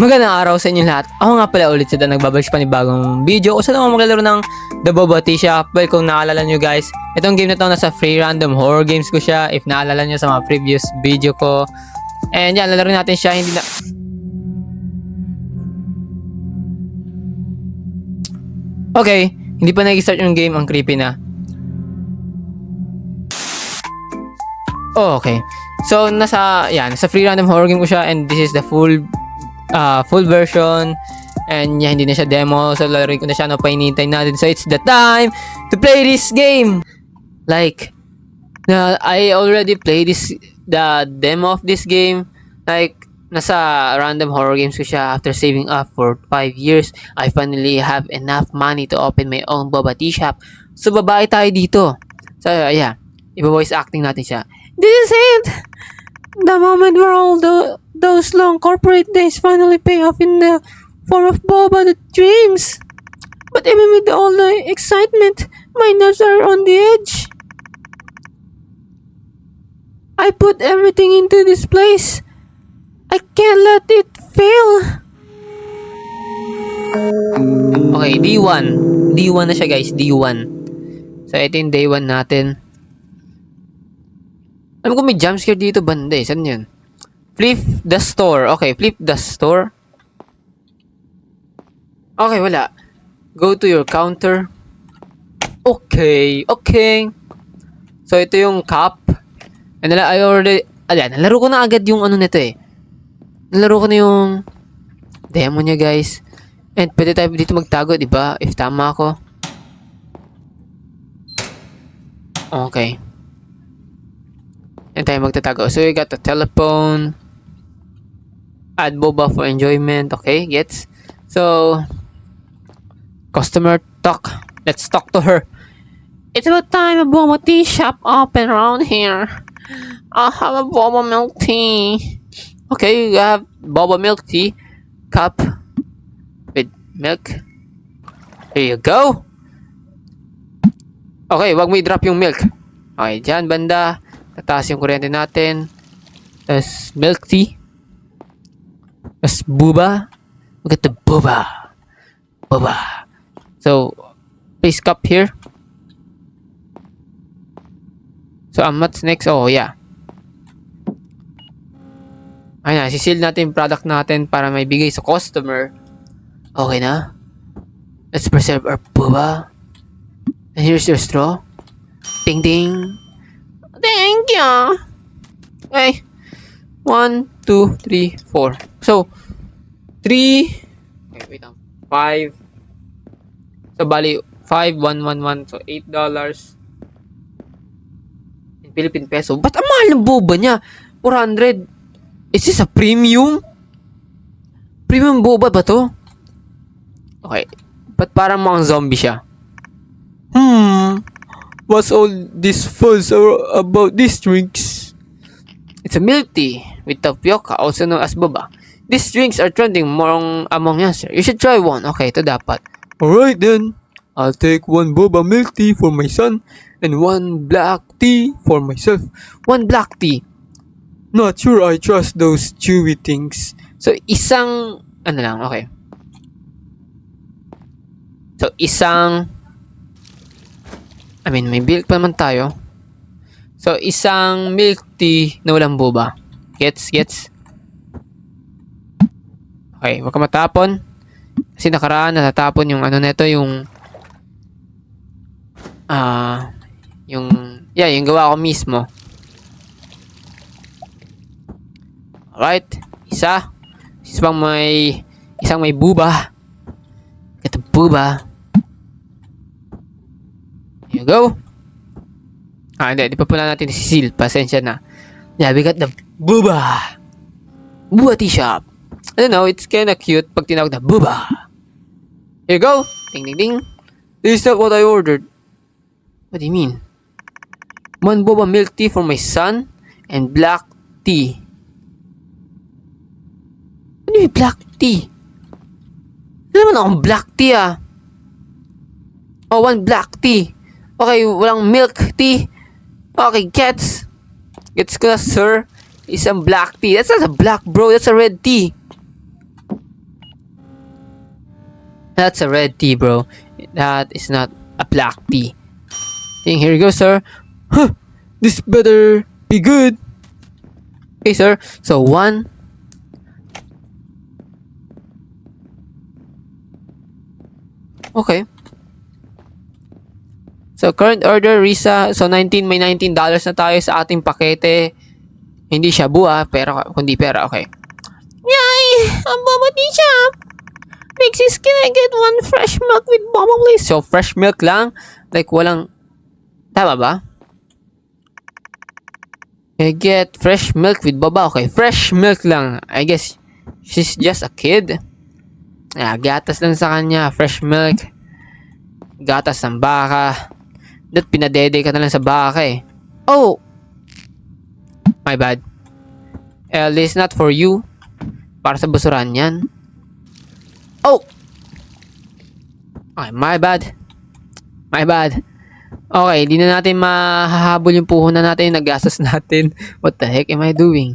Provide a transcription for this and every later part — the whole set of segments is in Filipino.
Magandang araw sa inyo lahat. Ako nga pala ulit sa nagbabalik sa panibagong video. Kung saan ako maglalaro ng The Boba Tea Shop. Well, kung naalala nyo guys, itong game na to nasa free random horror games ko siya. If naalala nyo sa mga previous video ko. And yan, lalaro natin siya. Hindi na... Okay, hindi pa nag-start yung game. Ang creepy na. Oh, okay. So, nasa free random horror game ko siya. And this is the full version, and yeah, hindi na siya demo, so lalaroin ko na siya. Ano pa hinihintay natin? So it's the time to play this game. Like I already played the demo of this game. Like nasa random horror games ko siya. After saving up for 5 years, I finally have enough money to open my own boba tea shop. So babae tayo dito. So yeah, iba-voice acting natin siya. This is it, the moment where all those long corporate days finally pay off in the form of boba the dreams. But even with all the excitement, my nerves are on the edge. I put everything into this place. I can't let it fail. Okay, D1. D1 na siya guys, D1. So ito yung day 1 natin. Alam ko may jumpscare dito banda eh. Saan yun? Flip the store. Okay, flip the store. Okay, wala. Go to your counter. Okay, okay. So, ito yung cup. And I already... nalaro ko na agad yung ano nito eh. Nalaro ko na yung demo niya, guys. And pwede tayo dito magtago, diba? If tama ako. Okay. And tayo magtatago. So, we got the telephone. Add boba for enjoyment. Okay, gets. So, customer talk. Let's talk to her. It's about time a boba tea shop open around here. I'll have a boba milk tea. Okay, you have boba milk tea. Cup. With milk. Here you go. Okay, wag mo i-drop yung milk. Okay, dyan banda. Tataas yung kuryente natin. Tapos milk tea. Tapos boba. We got the boba. Boba. So, place cup here. So, what's next? Oh, yeah. Ayun na, sisil natin yung product natin para may bigay sa customer. Okay na. Let's preserve our boba. And here's your straw. Ding ding. Thank you. Okay. 1, 2, 3, 4. So, 3. Okay, wait lang. 5. So, bali, 5, 1, 1, 1. So, $8. In Philippine peso. Ba't ang mahal ng boba niya? 400. Is this a premium? Premium boba ba to? Okay. Ba't parang mga zombie siya? What's all this fuss about these drinks? It's a milk tea with tapioca, also known as boba. These drinks are trending among us. You should try one. Okay, ito dapat. Alright then. I'll take 1 boba milk tea for my son and 1 black tea for myself. 1 black tea. Not sure I trust those chewy things. So, isang... Ano lang, okay. So, isang... may milk pa naman tayo. So, isang milk tea na walang boba. Gets? Okay, wag ka matapon. Kasi nakaraan, natatapon yung ano neto, yung yung gawa ko mismo. Alright, isang may buba. Ito buba. Here you go. Hindi pa pala natin sisil. Pasensya na. Yeah, we got the boba. Boba tea shop. I don't know, it's kinda cute pag tinawag na boba. Here you go. Ding ding ding. This is not what I ordered. What do you mean? 1 boba milk tea for my son and black tea. Ano yung black tea? Ano naman akong black tea Oh, 1 black tea. Okay, walang milk tea. Okay, gets ko na, sir. Isang black tea. That's not a black, bro. That's a red tea. That's a red tea, bro. That is not a black tea. Think, here you go, sir. Huh, this better be good. Okay, sir. So, one. Okay. So, current order, Risa. So, 19, may $19 na tayo sa ating pakete. Hindi siya buha, pero kundi pera. Okay. Yay! Ang bubble tea shop! Mixis, can I get one fresh milk with boba, please? So, fresh milk lang? Like, walang... Tama ba? I get fresh milk with boba. Okay, fresh milk lang. I guess she's just a kid. Gatas lang sa kanya. Fresh milk. Gatas ng baka. That pinadede ka na lang sa baka eh. Oh! My bad. This is not for you. Para sa basuran yan. Oh! Okay, my bad. My bad. Okay, hindi na natin mahahabol yung puhunan natin, yung nagastos natin. What the heck am I doing?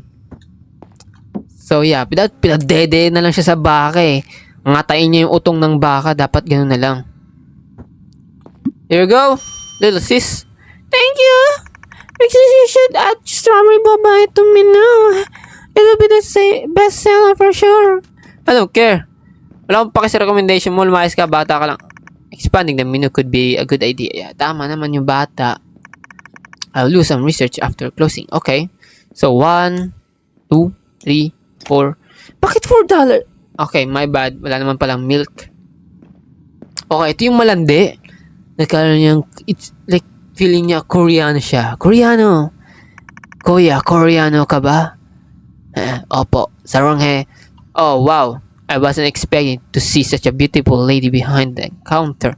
So yeah, pinadede na lang siya sa baka eh. Ngatain niya yung utong ng baka, dapat ganun na lang. Here you go, little sis. Thank you. Because you should add strawberry boba to me now. It'll be the best seller for sure. I don't care. Wala akong paki sa recommendation mo, lumayas ka, bata ka lang. Expanding the menu could be a good idea. Yeah, tama naman yung bata. I'll do some research after closing. Okay. So, 1, 2, 3, 4. Bakit $4? Okay, my bad. Wala naman palang milk. Okay, ito yung malandi. Nagkaroon niyang, it's like, feeling niya Koreano siya. Koreano. Kuya, Koreano ka ba? Opo. Saranghe. Oh, wow. I wasn't expecting to see such a beautiful lady behind the counter.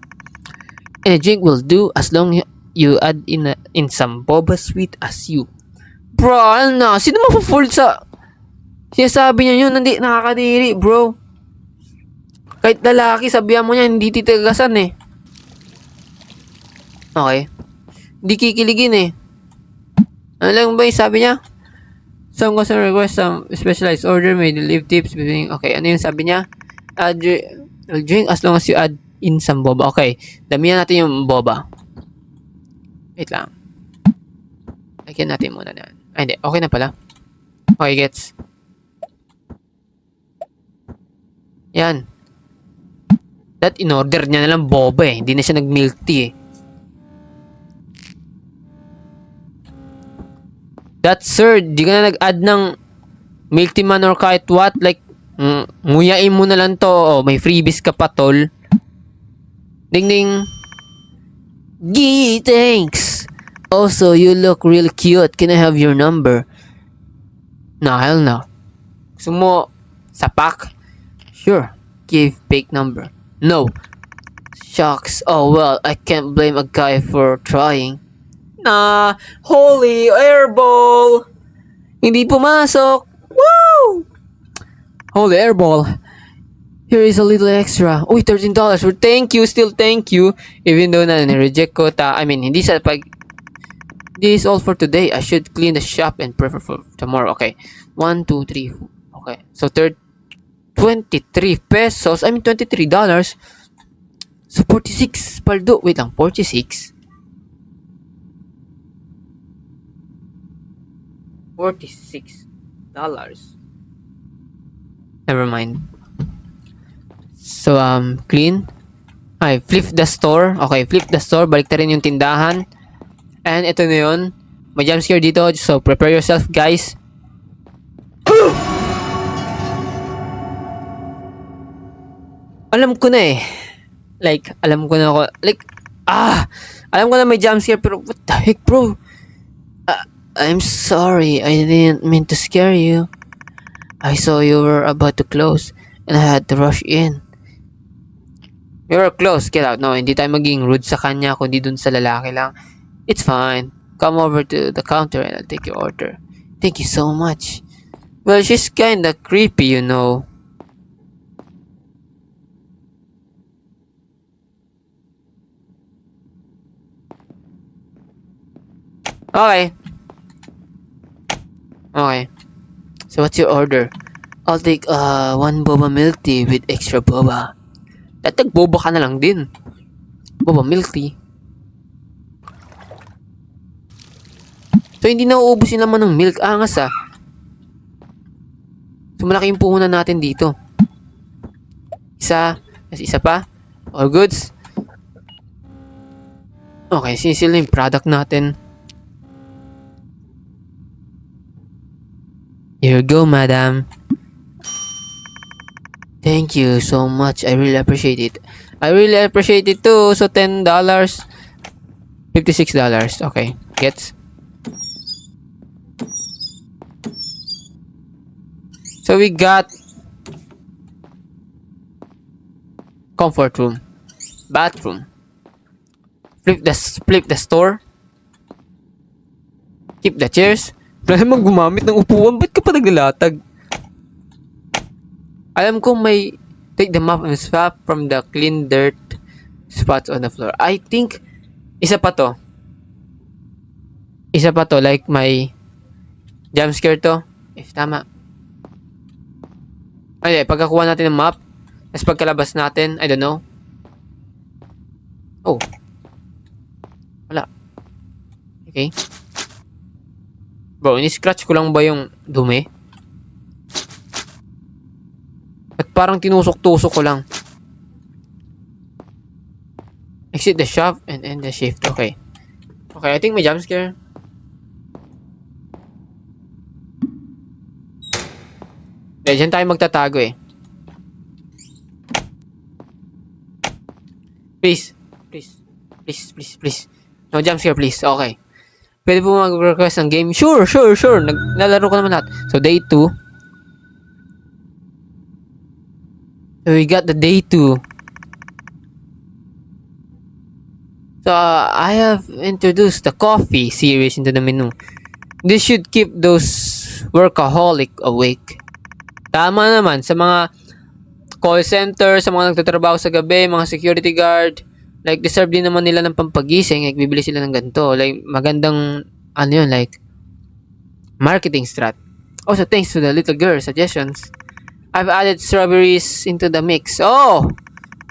And a drink will do as long you add in some boba sweet as you. Bro, ano? Sino mapufull sa... Sinasabi niya yun, hindi nakakadiri, bro. Kahit lalaki, sabihan mo niya, hindi titagasan eh. Okay. Hindi kikiligin eh. Ano lang ba yung sabi niya? Some customer request some specialized order may leave tips between... Okay, ano yung sabi niya? I'll drink as long as you add in some boba. Okay, damihan natin yung boba. Wait lang. Lagyan natin muna na. Ay, hindi. Okay na pala. Okay, gets. Yan. That in-order niya na lang boba eh. Hindi na siya nag-milk tea eh. That sir, di ka na nag-add ng milk tea man or kahit what. Like, nguyain mo na lang to. Oh, may freebies ka pa, tol. Ding ding. Gee, thanks. Also, you look real cute. Can I have your number? No, hell no. Gusto mo sa pack? Sure. Give fake number. No. Shucks. Oh well, I can't blame a guy for trying. Nah, holy airball. Hindi pumasok. Woo! Holy airball. Here is a little extra. Uy, $13. Well, thank you, still thank you. Even though na reject ko hindi sa pag... This is all for today. I should clean the shop and prepare for tomorrow. Okay. 1, 2, 3, 4. Okay. So, 23 pesos. $23. So, 46 paldo. Wait lang, 46. 46 dollars. Never mind. So, clean. Ay, flip the store. Okay, flip the store. Balik na rin yung tindahan. And ito na yun. May jump scare dito. So, prepare yourself, guys. Alam ko na eh. Like, alam ko na ako. Like, alam ko na may jump scare. Pero, what the heck, bro? I'm sorry. I didn't mean to scare you. I saw you were about to close. And I had to rush in. You were close. Get out. No, hindi tayo maging rude sa kanya. Kundi dun sa lalaki lang. It's fine. Come over to the counter and I'll take your order. Thank you so much. Well, she's kinda creepy, you know. Okay. Okay. So what's your order? I'll take one boba milk tea with extra boba. At nagboba ka na lang din. Boba milk tea. So, hindi na uubusin naman ng milk. Angas ah. So, malaki yung puhunan natin dito. Isa pa. All goods. Okay, sinisil na yung product natin. Here you go, madam. Thank you so much. I really appreciate it. I really appreciate it too. So, $10. $56. Okay, gets. So, we got comfort room, bathroom, flip the store, keep the chairs. Wala namang gumamit ng upuan. Ba't ka pa naglalatag? Alam ko may take the mop and swap from the clean dirt spots on the floor. I think isa pa to. Like may jump scare to. If tama. Ay, pagkakuha natin ng map, tapos pagkalabas natin, I don't know. Oh. Wala. Okay. Bro, ni-scratch ko lang ba yung dumi? At parang tinusok-tusok ko lang. Exit the shop and end the shift. Okay. Okay, I think may jump scare. Diyan tayo magtatago eh. Please. No jump scare, please. Okay. Pwede po mag-request ng game? Sure. Nalaro ko naman lahat. So, day 2. So, we got the day 2. So, I have introduced the coffee series into the menu. This should keep those workaholic awake. Tama naman sa mga call center, sa mga nagtatrabaho sa gabi, mga security guard, like deserve din naman nila ng pampagising, like bibili sila ng ganito, like magandang like marketing strat. Also, thanks to the little girl suggestions, I've added strawberries into the mix. Oh,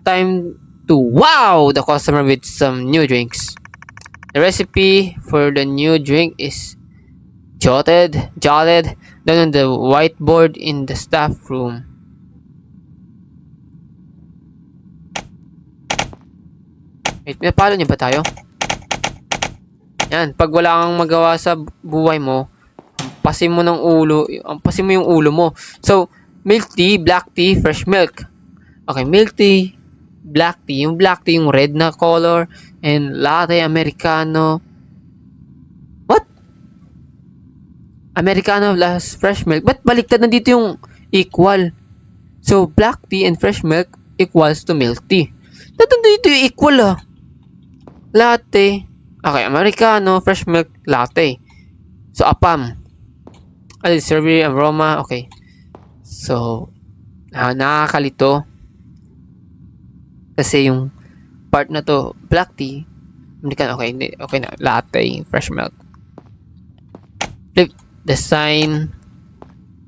time to wow the customer with some new drinks. The recipe for the new drink is jotted down on the whiteboard in the staff room. Wait, napalo niya ba tayo? Yan, pag wala kang magawa sa buhay mo, ampasin mo yung ulo mo. So, milk tea, black tea, fresh milk. Okay, milk tea, black tea. Yung black tea, yung red na color, and latte, americano. What? Americano plus fresh milk. Ba't baliktad nandito yung equal? So, black tea and fresh milk equals to milk tea. Dito yung equal ah. Latte. Okay, americano, fresh milk, latte. So, apam. Strawberry aroma. Okay. So, nakakalito. Kasi yung part na to, black tea, americano, okay na, latte, fresh milk. Flip the sign.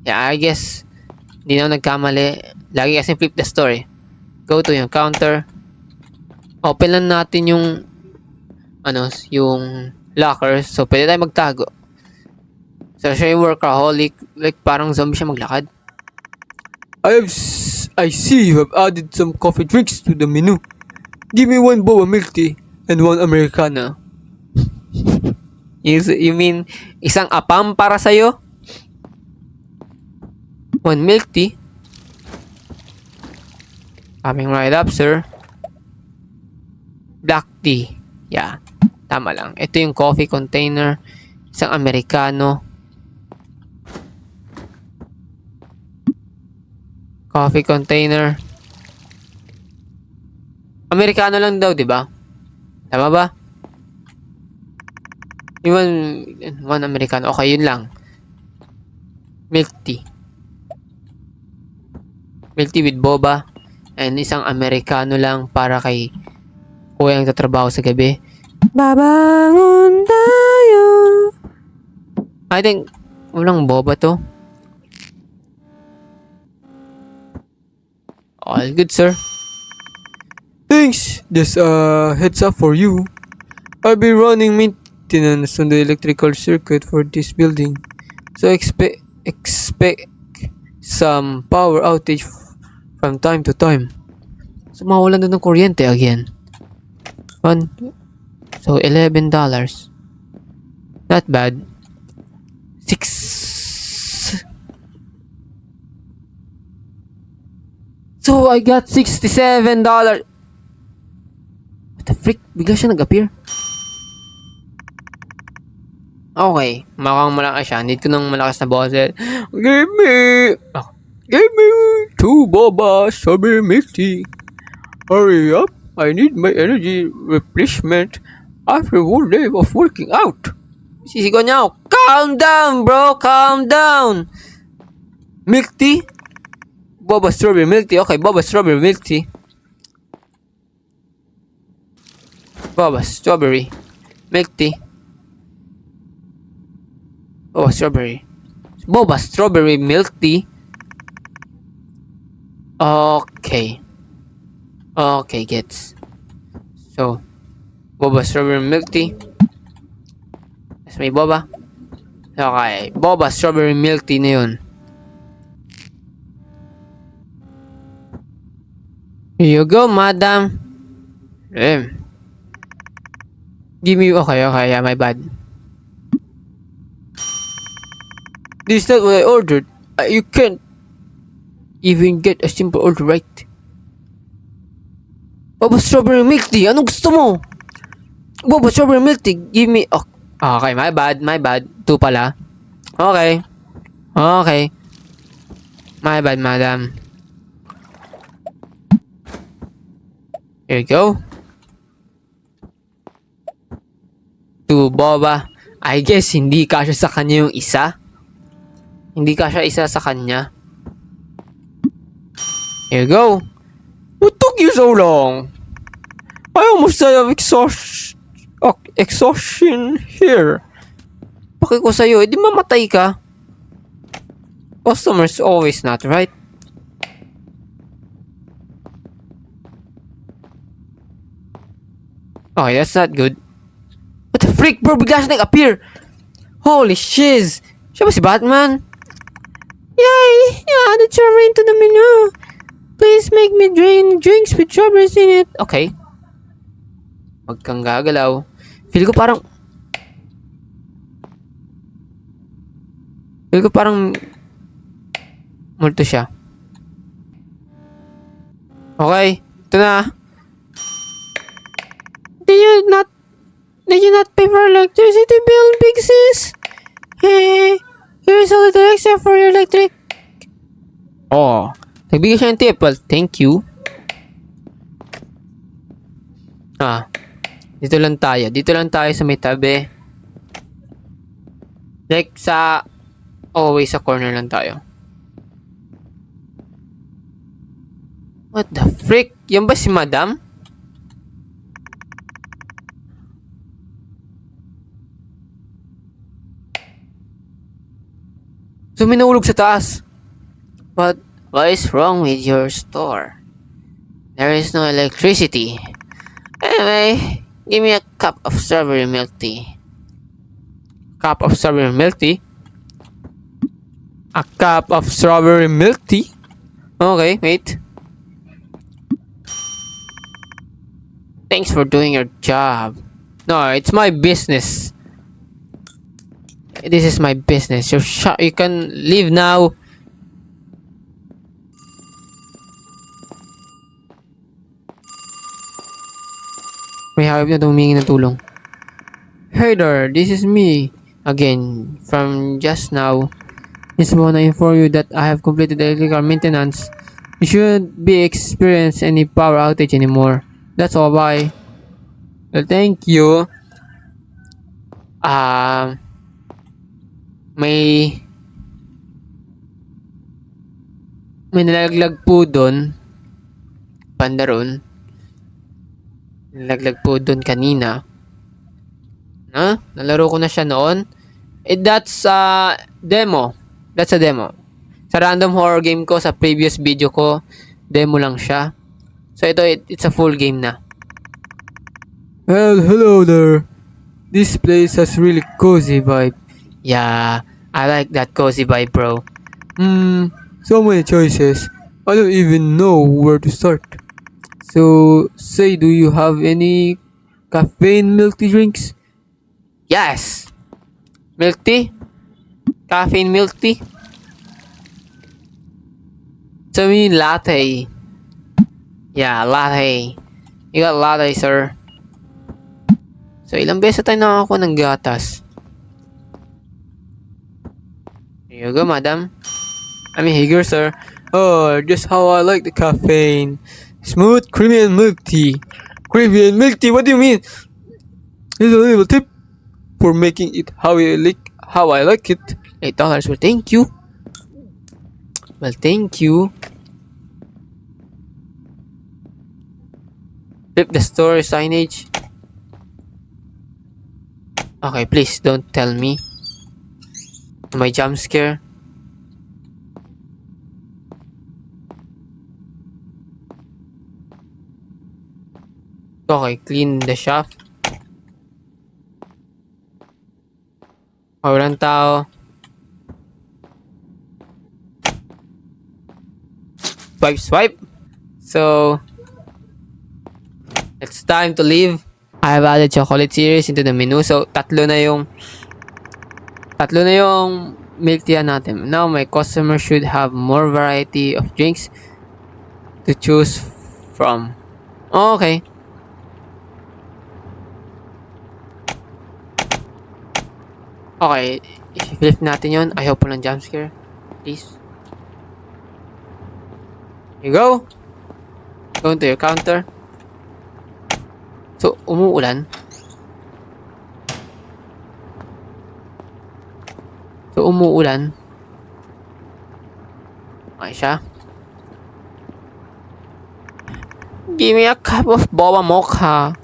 Yeah, I guess, hindi na ako nagkamali. Lagi kasi flip the store. Go to yung counter. Open lang natin yung yung locker. So, pwede tayo magtago. So, siya yung workaholic. Like, parang zombie siya maglakad. I see you have added some coffee drinks to the menu. Give me 1 boba milk tea and 1 americano. You mean, isang apam para sa'yo? 1 milk tea? Coming right up, sir. Black tea. Yeah. Tama lang. Ito yung coffee container. Isang americano. Coffee container. Americano lang daw, di ba? Tama ba? Yung one americano. Okay, yun lang. Milk tea. Milk tea with boba. And isang americano lang para kay kuya ang tatrabaho sa gabi. Babangon tayo. I think walang boba to. All good, sir. Thanks. Just heads up for you. I'll be running maintenance on the electrical circuit for this building. So expect some power outage from time to time. So mawalan na ng kuryente again. So $11. Not bad. 6. So I got $67. What the frick? Bigla siya nag-appear. Okay, mukhang malakas siya. Need ko ng malakas na boses. Give me 2 boba strawberry milk tea. Hurry up. I need my energy replacement after one day of working out. Sisigaw niya ako. Calm down, bro. Calm down. Milk tea? Boba strawberry milk tea. Okay, boba strawberry milk tea. Boba strawberry milk tea. Boba strawberry. Boba strawberry milk tea. Okay. Okay, gets. So, boba strawberry milk tea. Tapos may boba. Okay, boba strawberry milk tea na yun. Here you go, madam. Give me, okay, yeah, my bad. This is not what I ordered. You can't even get a simple order right. Boba strawberry milk tea, anong gusto mo? Boba strawberry milk tea, give me, okay, my bad. 2 pala. Okay. My bad, madam. Here you go. 2 boba. I guess hindi kasya sa kanya yung isa. Hindi kasya isa sa kanya. Here you go. What took you so long? I almost died of exhaustion here. Paki ko sa'yo, di mamatay ka. Customers always not right. Okay, that's not good. What the freak, bro? Bigla siya nag-appear. Holy shiz. Siya ba si Batman? Yay! You added strawberry into the menu. Please make me drinks with strawberries in it. Okay. Huwag kang gagalaw. Feel ko parang multo siya. Okay. Ito na. Did you not pay for electricity bill, big sis? Hey, here's a little extra for your electric. Oh, nagbigay siya ng tip. Well, thank you. Dito lang tayo sa may tabi. Like sa sa corner lang tayo. What the frick? Yan ba si madam? So, may nahulog sa taas. What is wrong with your store? There is no electricity. Anyway, give me a cup of strawberry milk tea. Cup of strawberry milk tea? A cup of strawberry milk tea? Okay, wait. Thanks for doing your job. No, it's my business. This is my business. You can leave now. May hayop na humingi ng tulong. Hey there, this is me again from just now. Just wanna inform you that I have completed the electrical maintenance. You shouldn't be experience any power outage anymore. That's all. Bye. Well, thank you. May nalaglag po doon. Banda ron. Nalaglag po doon kanina. Nalaro ko na siya noon. That's a demo. That's a demo. Sa random horror game ko, sa previous video ko, demo lang siya. So ito, it's a full game na. Well, hello there. This place has really cozy vibe. Yeah, I like that cozy vibe, bro. So many choices. I don't even know where to start. So, say, do you have any caffeine milk tea drinks? Yes! Milk tea? Caffeine milk tea? So you mean latte? Yeah, latte. You got latte, sir. So ilang beses tayo nakakuha ng gatas? Here you go, madam. I mean, here, sir. Oh, just how I like the caffeine. Smooth, creamy, and milk tea. Creamy and milk tea, what do you mean? Here's a little tip for making it how I like it. $8. Well, thank you. Well, thank you. Flip the store signage. Okay, please don't tell me. My jump scare. Okay, clean the shop. Walang tao. Swipe. So, it's time to leave. I have added chocolate series into the menu. So, tatlo na yung milk tea natin. Now, my customer should have more variety of drinks to choose from. Okay. Okay. I-flip natin yun. I hope walang jump scare. Please. Here you go. Go into your counter. So, umuulan. Okay siya. Give me a cup of boba mocha.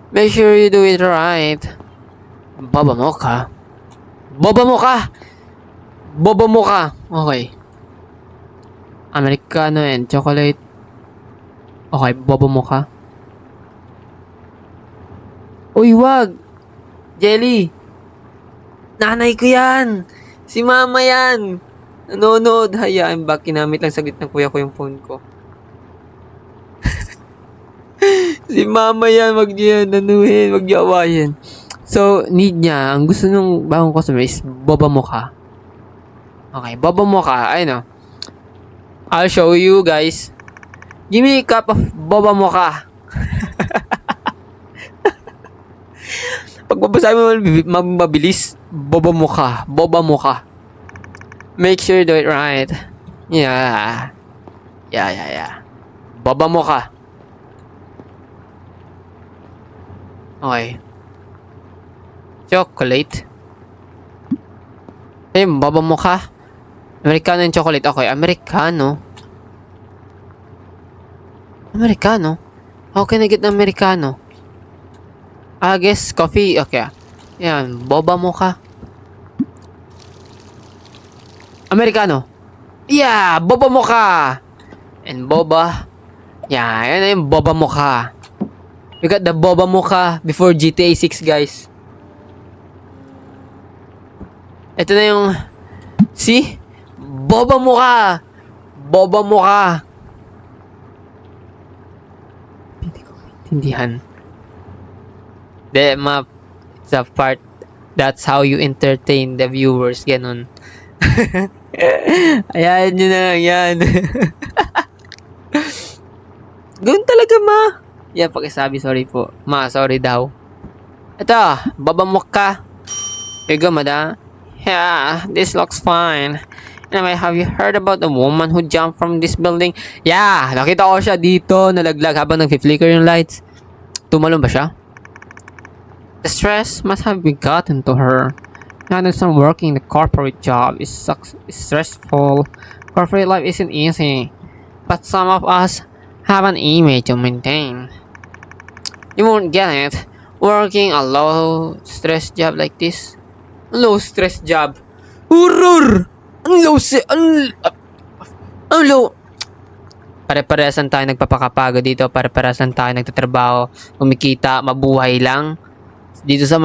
Make sure you do it right. Boba mocha. Okay. Americano and chocolate. Okay, boba mocha. Uy, wag! Jelly! Nanay ko yan! Si mama yan! Nanonood. Hayaan ba? Kinamit lang saglit ng kuya ko yung phone ko. Si mama yan. Wag niya yan. Wag niya awayin. So, need niya. Ang gusto ng bagong customer is boba mocha. Okay, boba mocha. Ayun o. I'll show you guys. Give me a cup of boba mocha. Pag babasahin mo mabilis, boba mocha. Make sure you do it right. Yeah. Boba mocha. Okay. Chocolate. Boba mocha. Americano and chocolate. Okay, Americano. How can I get the Americano? I guess coffee. Okay. Yan. Boba mocha. Americano. Yeah! Boba mocha! And boba. Yeah, yan na yung boba mocha. We got the boba mocha before GTA 6, guys. Ito na yung... See? Boba mocha! Hindi ko maintindihan. The map, it's a part, that's how you entertain the viewers, ganun. Ayan yun na lang yan. Ganun talaga, ma. Yan, pakisabi, sorry po. Ma, sorry daw. Ito, boba mocha. Here you go, madam. Yeah, this looks fine. Anyway, have you heard about the woman who jumped from this building? Yeah, nakita ko siya dito, nalaglag habang nag-flicker yung lights. Tumalon ba siya? The stress must have been gotten to her. I understand working the corporate job is stressful. Corporate life isn't easy. But some of us have an image to maintain. You won't get it. Working a low-stress job like this. Low-stress job. Horror! Ang low... Pare-paresan tayo nagpapakapagod dito. Pare-paresan tayo nagtatrabaho. Kumikita, mabuhay lang. Dito sa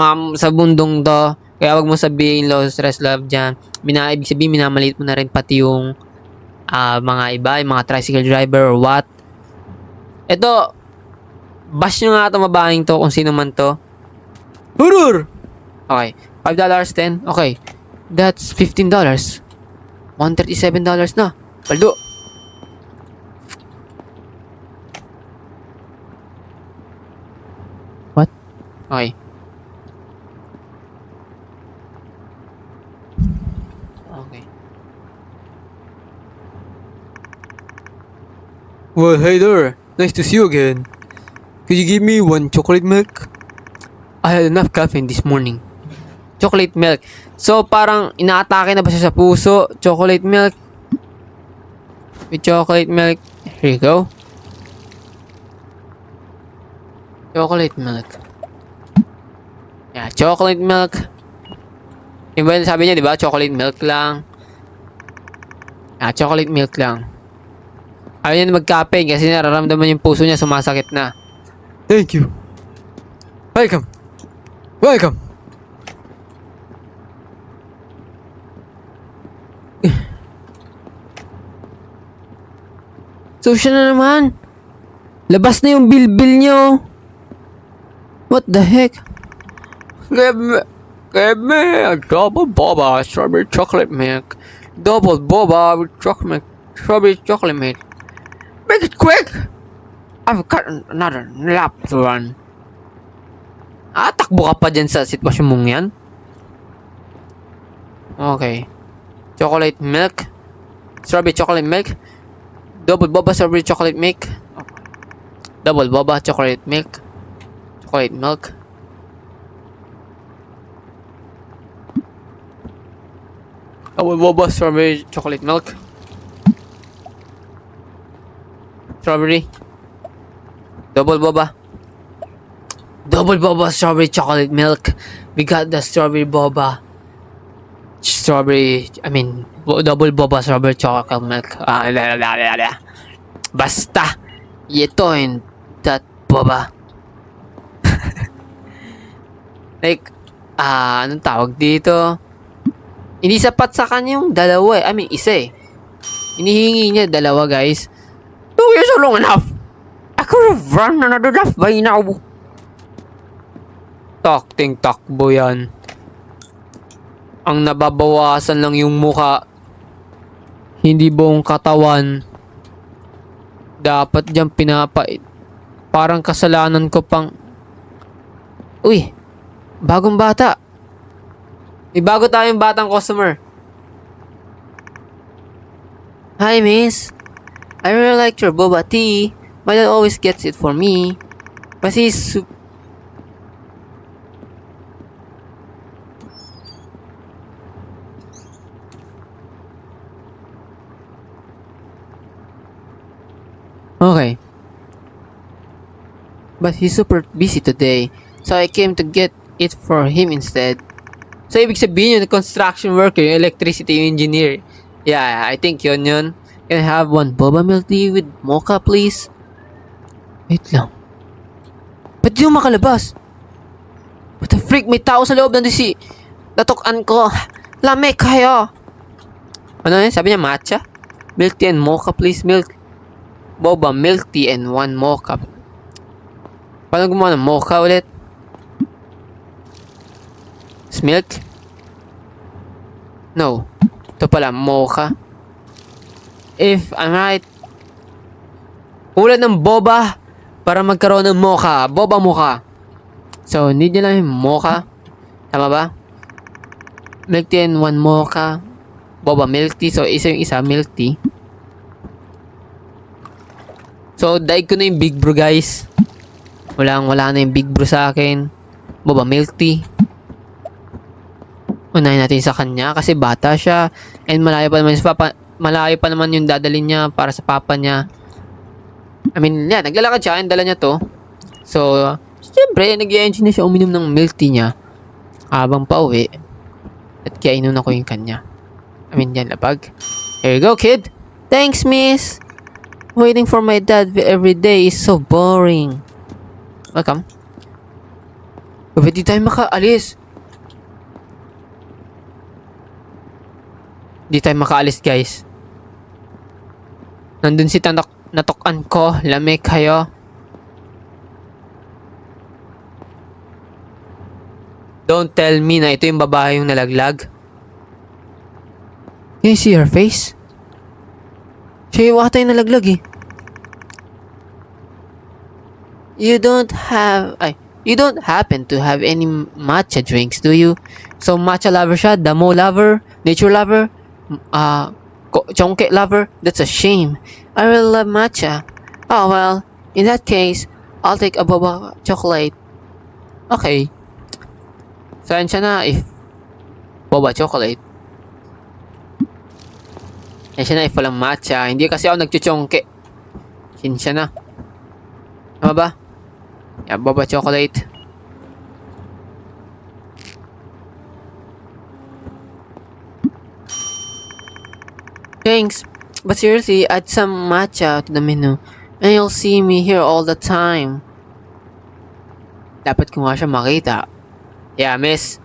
mundong to. Kaya wag mo sabihin low stress love dyan. Ibig sabihin, minamaliit mo na rin pati yung mga iba, yung mga tricycle driver or what. Ito, bash nyo nga ito mabaing to kung sino man to. Hurur! Okay, $5 then. Okay, that's $15. $137 na. Paldo. What? Okay. Okay. Well, hey there. Nice to see you again. Could you give me one chocolate milk? I had enough caffeine this morning. Chocolate milk. So, parang inaatake na ba siya sa puso? Chocolate milk. With chocolate milk. Here you go. Chocolate milk. Yeah, chocolate milk. Yung ba sabi niya, di ba? Chocolate milk lang. Ah, chocolate milk lang. Ayaw niya na magkape kasi nararamdaman yung puso niya sumasakit na. Thank you. Welcome. Welcome. So siya na naman. Labas na yung bill nyo. What the heck? Give me a double boba strawberry chocolate milk. Double boba with chocolate strawberry chocolate milk. Make it quick! I've got another lap to run. Takbo ka pa dyan sa sitwasyon mong yan. Okay. Chocolate milk. Strawberry chocolate milk. Double boba strawberry chocolate milk. Double boba chocolate milk. Chocolate milk. Double boba strawberry chocolate milk. Strawberry. Double boba. Double boba strawberry chocolate milk. We got the strawberry boba. Double boba strawberry chocolate milk. Basta. Ito in that boba. Like, anong tawag dito? Hindi sapat sa kanya yung dalawa eh. Isa eh. Hinihingi niya dalawa, guys. 2 years are long enough. I could have run another lap by now. Takbo yan. Ang nababawasan lang yung muka. Hindi buong katawan. Dapat dyan pinapait. Parang kasalanan ko pang... Uy! Bagong bata. May bago tayong batang customer. Hi, miss. I really like your boba tea. My dad always gets it for me. But he's okay. But he's super busy today, so I came to get it for him instead. So, ibig sabihin yun, construction worker, yung electricity engineer. Yeah, I think yun. Can I have one boba milk tea with mocha, please? Wait lang. Ba't di yung makalabas? What the freak? May tao sa loob. Nandun si... Natukan ko. Lame kayo. Ano yun? Sabi niya matcha? Milk tea and mocha, please. Boba milk tea and one mocha. Paano gumawa ng mocha ulit? Milk? No. Ito pala, mocha. If I'm right, ulan ng boba para magkaroon ng mocha. Boba mocha. So, need nyo lang yung mocha. Tama ba? Milk tea and one mocha. Boba milk tea. So, isa yung isa, milk tea. So, daig ko na yung big bro, guys. Wala na yung big bro sa akin. Boba milk tea. Unahin natin sa kanya kasi bata siya. And malayo pa naman yung dadalhin niya para sa papa niya. Naglalakad siya and dala niya to. So, siyempre, nag-i-enjoy na siya uminom ng milk tea niya habang pauwi. At kaya inuna ko yung kanya. Yan, labag. Here you go, kid. Thanks, miss. Waiting for my dad every day is so boring. Welcome. Ba't di tayo makaalis? Di tayo makaalis, guys. Nandun si natokan ko. Lamig kayo. Don't tell me na ito yung babae yung nalaglag. Can you see her face? Siya yung ata yung nalaglag eh. You don't happen to have any matcha drinks, do you? So matcha lover siya, damo lover, nature lover, chongke lover. That's a shame. I really love matcha. Oh well, in that case, I'll take a boba chocolate. Okay. Saan siya na if boba chocolate? Yan siya na if walang matcha. Hindi kasi ako nagchuchongke. Sin siya na. Tama ba? Yeah, boba chocolate. Thanks. But seriously, add some matcha to the menu. And you'll see me here all the time. Dapat ko nga siya makita. Yeah, miss.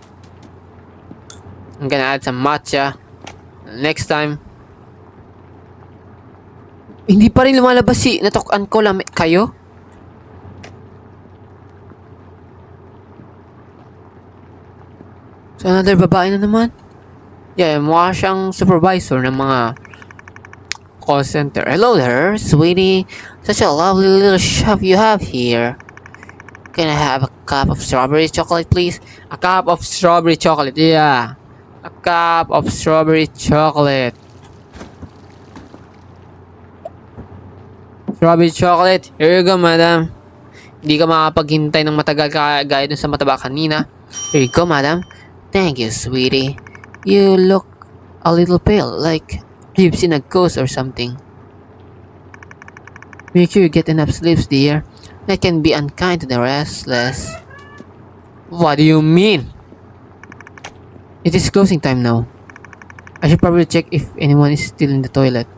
I'm gonna add some matcha. Next time. Hindi pa rin lumalabas si natokan ko lang kayo? So another babae na naman? Yeah, mukha siyang supervisor ng mga call center. Hello there, sweetie. Such a lovely little shop you have here. Can I have a cup of strawberry chocolate, please? A cup of strawberry chocolate, yeah. A cup of strawberry chocolate. Strawberry chocolate. Here you go, madam. Hindi ka makapaghintay ng matagal gaya dun sa mataba kanina. Here you go, madam. Thank you, sweetie. You look a little pale, like you've seen a ghost or something. Make sure you get enough sleep, dear. That can be unkind to the restless. What do you mean? It is closing time now. I should probably check if anyone is still in the toilet.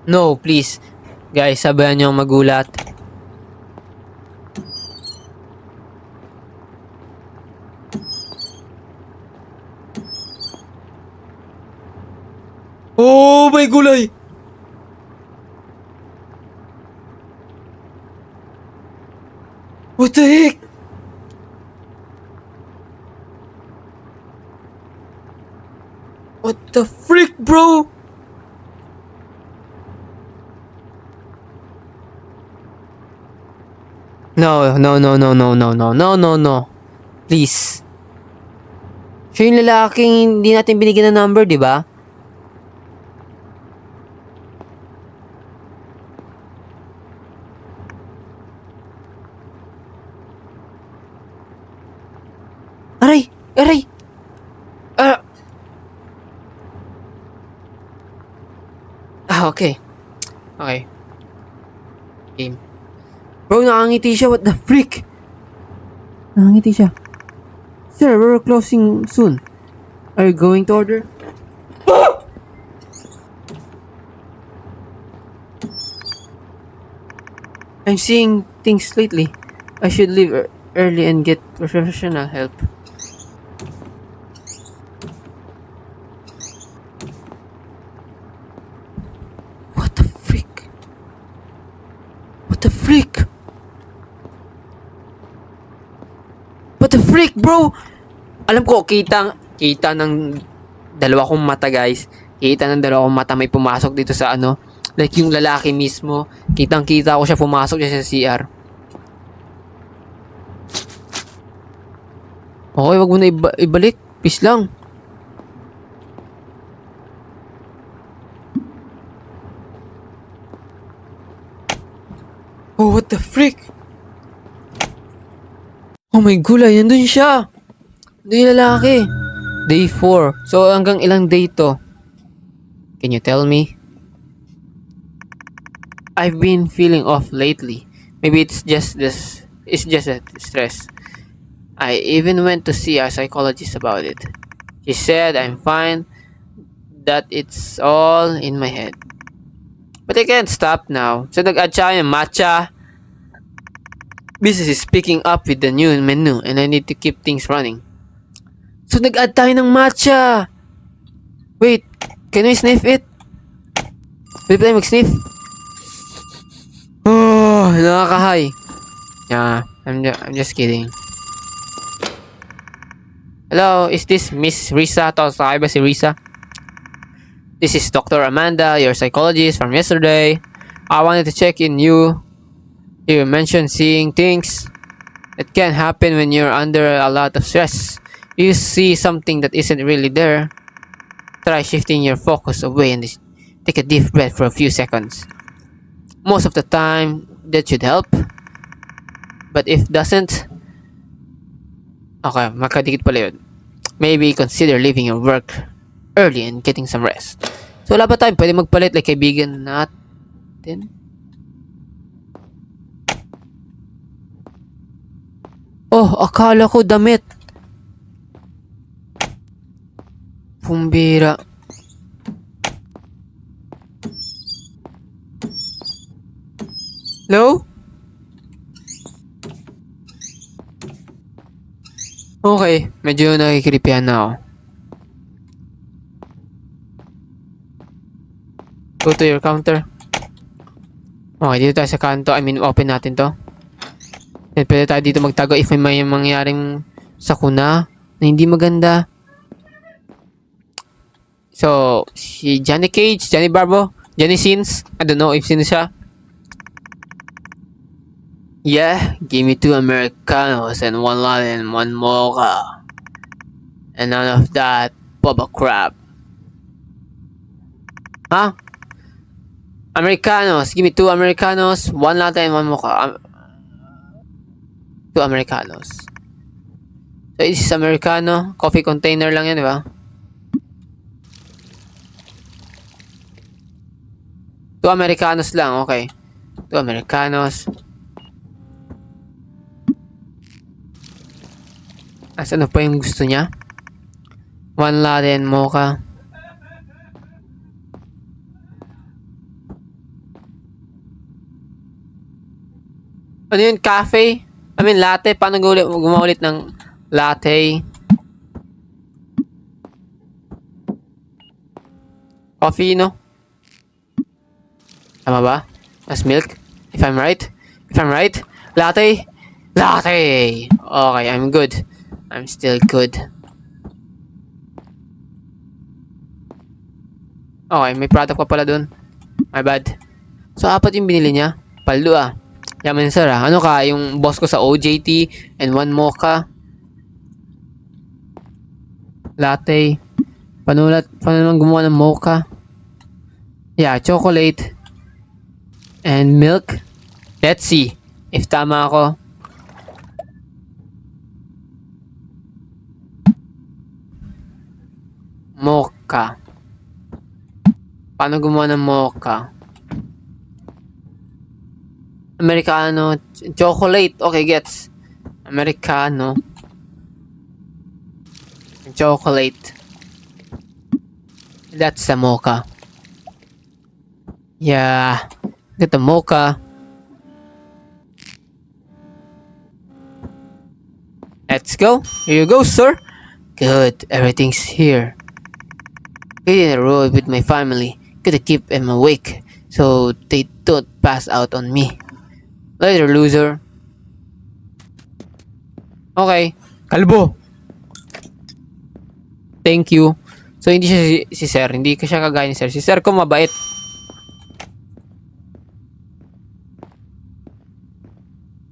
No, please. Guys, sabayan niyo ang magulat. Oh, may gulay! What the heck? What the freak, bro? No. Please. Siya yung lalaking hindi natin binigyan ng number, di ba? Aray! Okay. Game. Bro, nakangiti siya. What the freak? Nakangiti siya. Sir, we're closing soon. Are you going to order? I'm seeing things lately. I should leave early and get professional help. What the freak? What the freak, bro? Alam ko, kita ng dalawa kong mata, guys. Kita ng dalawa kong mata may pumasok dito sa ano. Like yung lalaki mismo. Kitang-kita ko siya pumasok siya sa CR. Okay, wag mo na ibalik. Peace lang. Oh, what the freak? Oh my gulay, nandun siya. Nandun yung lalaki. Day 4. So, hanggang ilang day to? Can you tell me? I've been feeling off lately. Maybe it's just a stress. I even went to see a psychologist about it. She said I'm fine. that it's all in my head. But I can't stop now. So nag-add siya ng matcha. Business is picking up with the new menu and I need to keep things running. So nag-add tayo ng matcha! Wait, can we sniff it? Pwede tayo mag-sniff? Oh, nakaka-high. Yeah, I'm just kidding. Hello, is this Miss Risa? Tawag sa ba si Risa? This is Dr. Amanda, your psychologist from yesterday. I wanted to check in you. You mentioned seeing things that can happen when you're under a lot of stress. You see something that isn't really there. Try shifting your focus away and take a deep breath for a few seconds. Most of the time, that should help. But if doesn't, okay, makadikit pala yun. Maybe consider leaving your work early and getting some rest. So wala ba tayo pwede magpalit like kaibigan natin? Oh, akala ko damit. Pumbira. Hello? Okay, medyo nakikiripihan na ako. Go to your counter. Okay, dito tayo sa kanto. I mean, open natin to. Then pwede tayo dito magtago if may mangyaring sakuna na hindi maganda. So, si Johnny Cage, Johnny Bravo, Johnny Sins. I don't know if sino siya. Yeah, give me 2 Americanos and 1 latte and 1 mocha. And none of that boba crap. Huh? Americanos. Give me 2 Americanos, 1 latte and 1 mocha. 2 Americanos. So, this is Americano. Coffee container lang yan, di ba? 2 Americanos lang, okay. 2 Americanos. Ano pa yung gusto niya? 1 latte and mocha. Ano yun? Cafe? I mean, latte. Paano gumaulit ng latte? Coffee, no? Tama ba? As milk? If I'm right? If I'm right? Latte? Latte! Okay, I'm good. I'm still good. Okay, may product pa pala dun. My bad. So, 4 yung binili niya. Paldo ah. Yaman sir ah. Ano ka? Yung boss ko sa OJT and 1 mocha. Latte. Paano naman gumawa ng mocha? Yeah, chocolate. And milk. Let's see if tama ako. Mocha. Paano gumawa ng mocha? Americano. Chocolate. Okay, gets. Americano. Chocolate. That's the mocha. Yeah. Get the mocha. Let's go. Here you go, sir. Good. Everything's here. Getting a road with my family. Gotta keep them awake so they don't pass out on me. Later, loser. Okay. Kalbo. Thank you. So, hindi siya si Sir. Hindi ko siya kagaya ni Sir. Si Sir ko mabait.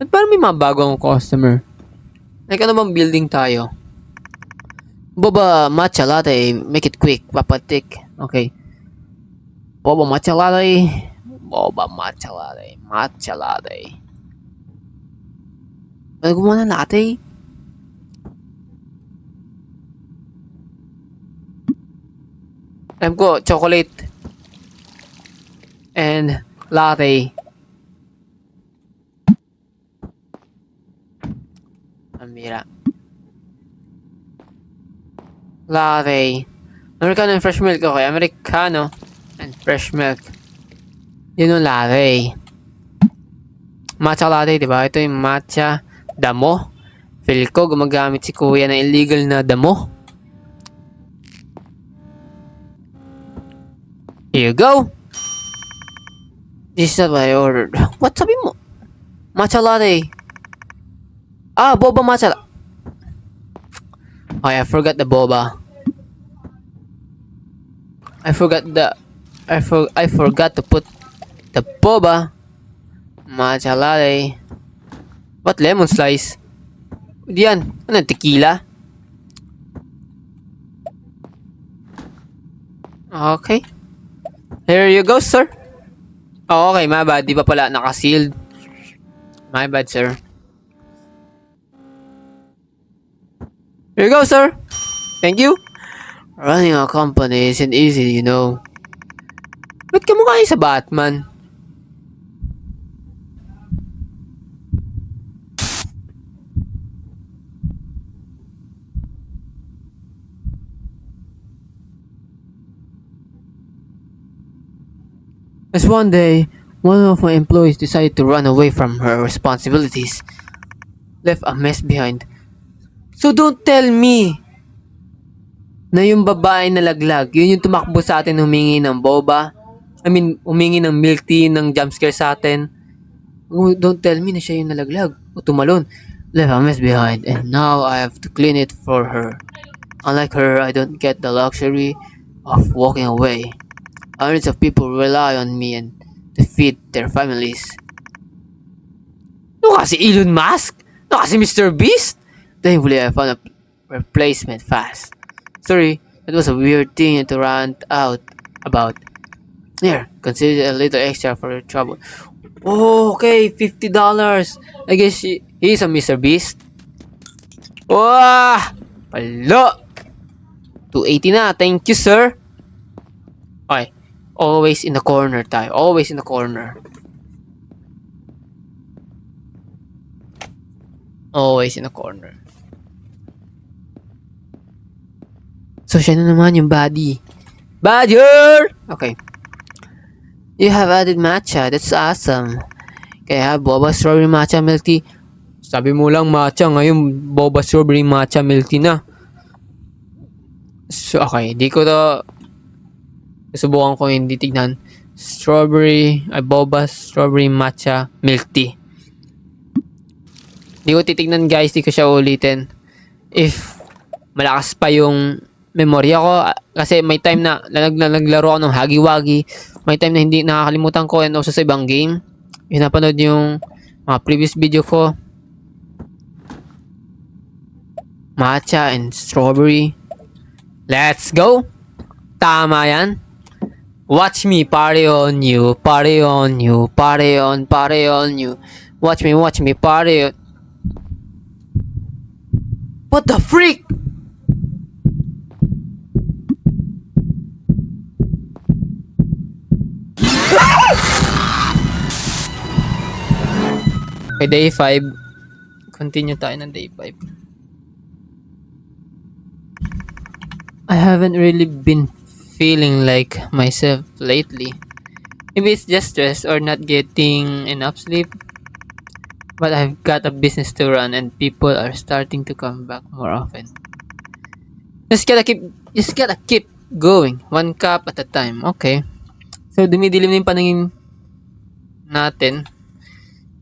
At parang may mga bagong customer. Like, ano bang building tayo? Boba matcha latte. Make it quick. Papatik. Okay. Boba matcha latte. Boba matcha latte. Matcha latte. Ano gumawa ng latte? Alam ko, chocolate. And latte. Ang bira. Latte. Americano and fresh milk. Okay, Americano and fresh milk. Yun yung latte. Matcha latte, di ba? Ito yung matcha damo. Feel ko gumagamit si kuya ng illegal na damo. Here you go. This is not what I ordered. What sabi mo? Matcha latte. Ah, boba matcha. Oh, I forgot the boba. I forgot to put the boba. Matcha latte. What lemon slice? Diyan. Ano, tequila? Okay. Here you go, sir. Oh, okay, my bad. Di pa pala naka-sealed. My bad, sir. Here you go, sir. Thank you. Running a company isn't easy, you know. Ba't ka mukha sa Batman? As one day, one of my employees decided to run away from her responsibilities. Left a mess behind. So don't tell me na yung babae na laglag, yun yung tumakbo sa atin humingi ng boba. Humingi ng milk tea, ng jumpscare sa atin. Oh, don't tell me na siya yung nalaglag o tumalon. Left a mess behind and now I have to clean it for her. Unlike her, I don't get the luxury of walking away. Hundreds of people rely on me and to feed their families. No kasi Elon Musk? No kasi Mr. Beast? Thankfully, I found a replacement fast. Sorry, that was a weird thing to rant out about. Here, consider a little extra for your trouble. Oh, okay, $50. I guess he's a Mr. Beast. Wah! Palo! 280 na. Thank you, sir. Okay. Always in the corner tayo. Always in the corner. Always in the corner. So, siya na naman yung body. Badger! Okay. You have added matcha. That's awesome. Kaya have boba strawberry matcha milk tea. Sabi mo lang matcha. Ngayon, boba strawberry matcha milk tea na. So, okay. Di ko to... Subukan ko hindi tignan. Boba strawberry matcha milk tea. Di ko titignan guys, di ko siya ulitin. If malakas pa yung memorya ko, kasi may time na naglaro ako ng Hagi-Wagi. May time na hindi nakakalimutan ko and also sa ibang game. Yung napanood yung mga previous video ko. Matcha and strawberry. Let's go! Tama yan. Watch me party on you, party on you, party on you. Watch me party on... What the freak? Okay, day 5. Continue tayo ng day 5. I haven't really been feeling like myself lately. Maybe it's just stress or not getting enough sleep. But I've got a business to run and people are starting to come back more often. Just gotta keep going. One cup at a time. Okay. So dumidilim na yung paningin natin.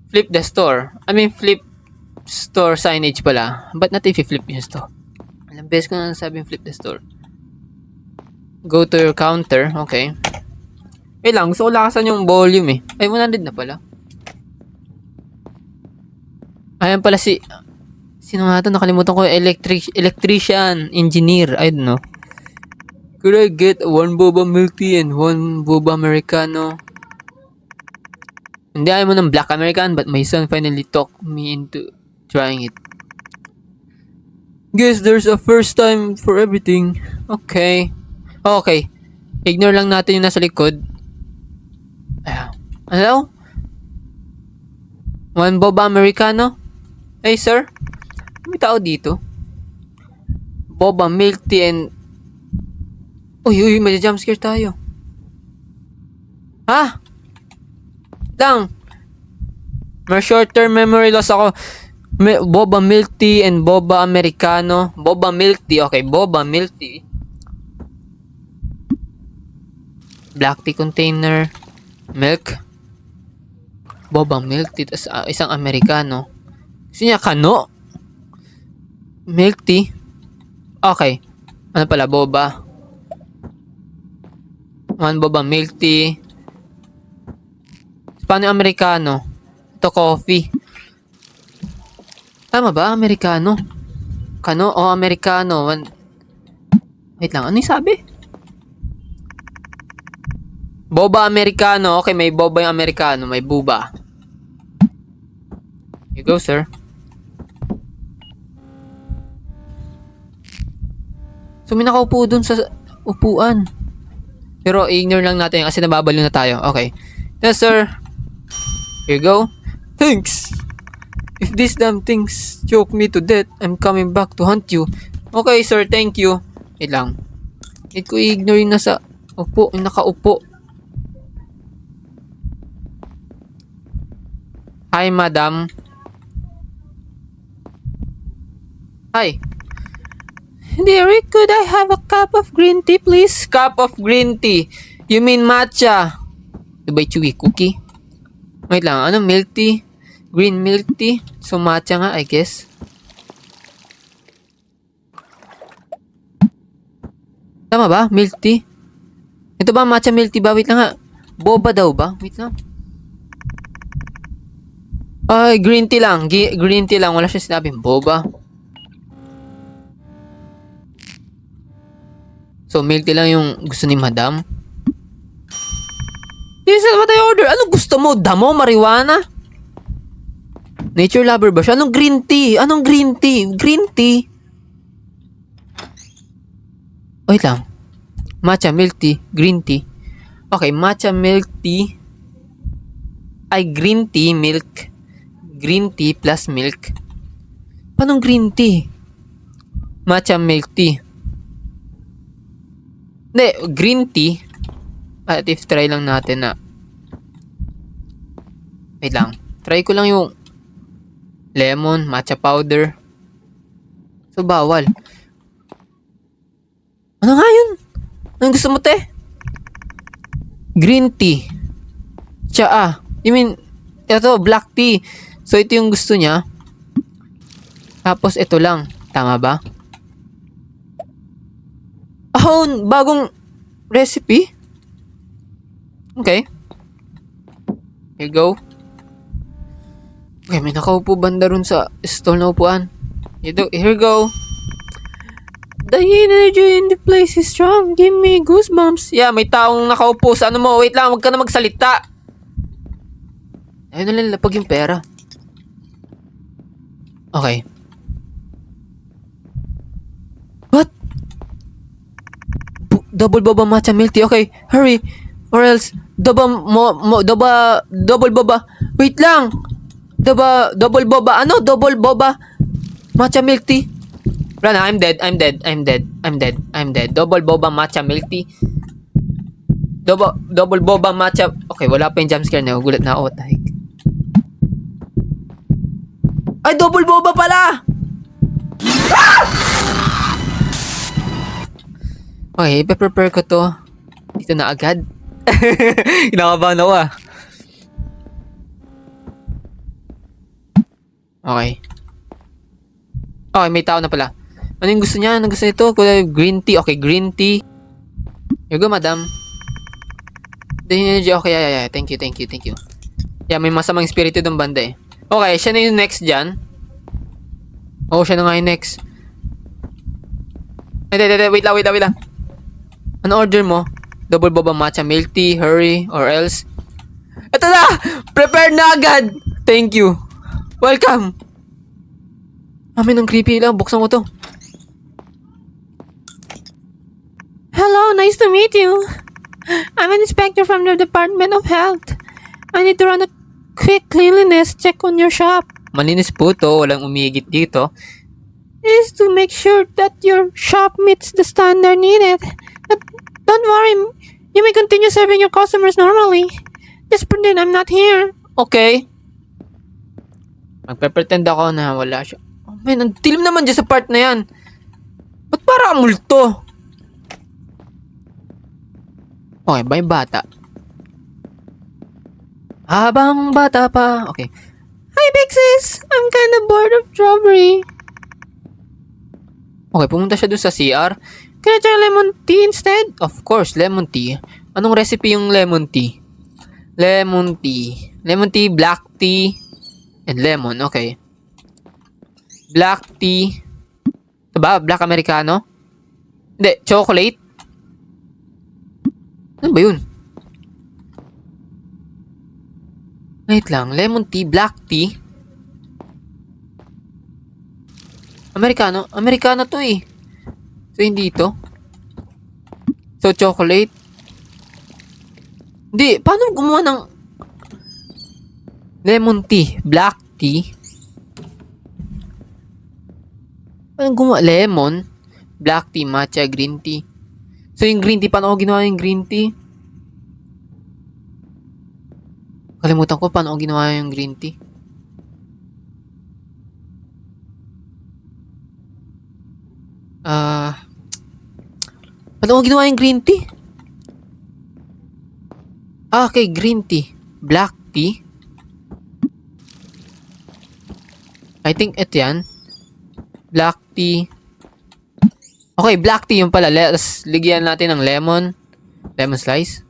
Flip store signage pala. But not if you flip yung store. Alam, best ko na sabing flip the store. Go to your counter. Okay. Lang. Gusto ko lakasan yung volume eh. Ay, 100 na pala. Ayan pala sino nga ito? Nakalimutan ko. Electrician. Engineer. I don't know. Could I get one boba milk tea and one boba Americano? Hindi ayaw mo ng black American but my son finally talked me into trying it. Guess there's a first time for everything. Okay. Okay. Ignore lang natin yung nasa likod. Hello? One boba Americano? Hey, sir? May tao dito. Boba milk tea and Uy, may jumpscare tayo. Ha? Lang. May short-term memory loss ako. Boba milk tea and boba americano. Boba milk tea. Okay, boba milk tea. Black tea container. Milk. Boba milk tea. Tas, isang americano. Gusto niya kano? Milk tea. Okay. Ano pala? Boba. One boba milk tea. Paano yung americano? Ito coffee. Tama ba? Americano? Kano? O, americano. Wait lang. Ano yung sabi? Boba americano. Okay, may boba yung americano. May buba. Here you go, sir. So, may nakaupo dun sa upuan. Pero, ignore lang natin kasi nababalo na tayo. Okay. Yes, sir. Here you go. Thanks. If these damn things choke me to death, I'm coming back to hunt you. Okay, sir. Thank you. Wait lang. Wait ko i-ignore yung nasa upo. Yung nakaupo. Hi, madam. Hi. Derek, could I have a cup of green tea, please? Cup of green tea. You mean matcha? Diba chewy cookie? Wait lang, ano milk tea? Green milk tea? So matcha nga, I guess. Tama ba? Milk tea? Ito ba matcha milk tea ba? Wait lang nga. Boba daw ba? Wait lang. Ay, green tea lang. Green tea lang. Wala siya sinabing boba. So, milk tea lang yung gusto ni madam. This is what I order. Anong gusto mo? Damo? Marijuana? Nature lover ba siya? Anong green tea? Anong green tea? Green tea? Wait lang. Matcha milk tea. Green tea. Okay, matcha milk tea. Ay, green tea milk. Green tea plus milk. Paano green tea? Matcha milk tea. Hindi, green tea. At if try lang natin na. Wait lang. Try ko lang yung lemon, matcha powder. So, bawal. Ano nga yun? Anong gusto mo, te? Green tea. Tsaa. You mean, ito, black tea. So, ito yung gusto niya. Tapos, ito lang. Tama ba? Oh, bagong recipe? Okay. Here you go. Okay, may nakaupo banda ron sa stall na upuan. Here you go. The energy in the place is strong. Give me goosebumps. Yeah, may taong nakaupo sa ano mo. Wait lang, wag ka na magsalita. Ayun na lang, lapag yung pera. Okay. What? Double boba matcha milk tea. Okay, hurry. Or else, double boba. Wait lang. Double boba. Ano? Double boba. Matcha milk tea. Rana, I'm dead. Double boba matcha milk tea. Double boba matcha. Okay, wala pa yung jumpscare na. Gulat na ako. Ay, double boba pala! Ah! Okay, ipe-prepare ko to. Dito na agad. Kinakabahan ako ah. Okay. Okay, may tao na pala. Ano yung gusto niya? Ano gusto nito? Green tea. Okay, green tea. Here you go, madam. Okay, yeah. Thank you. Yeah, may masamang espiritu ng banda eh. Okay, siya na yung next dyan. Oh, siya na nga yung next. Wait lang. Ano order mo? Double boba matcha milk tea, hurry, or else. Ito na! Prepare na agad! Thank you. Welcome! Amin, ang creepy lang. Buksan ko to. Hello, nice to meet you. I'm an inspector from the Department of Health. I need to run a quick cleanliness check on your shop. Malinis po to. Walang umigit dito. Is to make sure that your shop meets the standard needed. Don't worry. You may continue serving your customers normally. Just pretend I'm not here. Okay. Magpe-pretend ako na wala siya. Oh man, ang dilim naman dyan sa part na yan. Ba't para multo? Okay, may bata. Habang bata pa. Okay. Hi, Bixis! I'm kinda bored of strawberry. Okay, pumunta siya dun sa CR. Can I try lemon tea instead? Of course, lemon tea. Anong recipe yung lemon tea? Lemon tea. Lemon tea, black tea, and lemon. Okay. Black tea. Ito ba? Black Americano? Hindi, chocolate. Ano ba yun? Wait lang. Lemon tea, black tea. Americano? Americano to eh. So, hindi ito. So, chocolate. Hindi. Paano gumawa ng lemon tea? Black tea? Paano gumawa? Lemon? Black tea, matcha, green tea. So, yung green tea, paano ako ginawa yung green tea? Kalimutan ko paano ako ginawa yung green tea. Paano ako ginawa yung green tea? Okay, green tea. Black tea. I think ito yan. Black tea. Okay, black tea yung pala. Let's ligyan natin ng lemon. Lemon slice.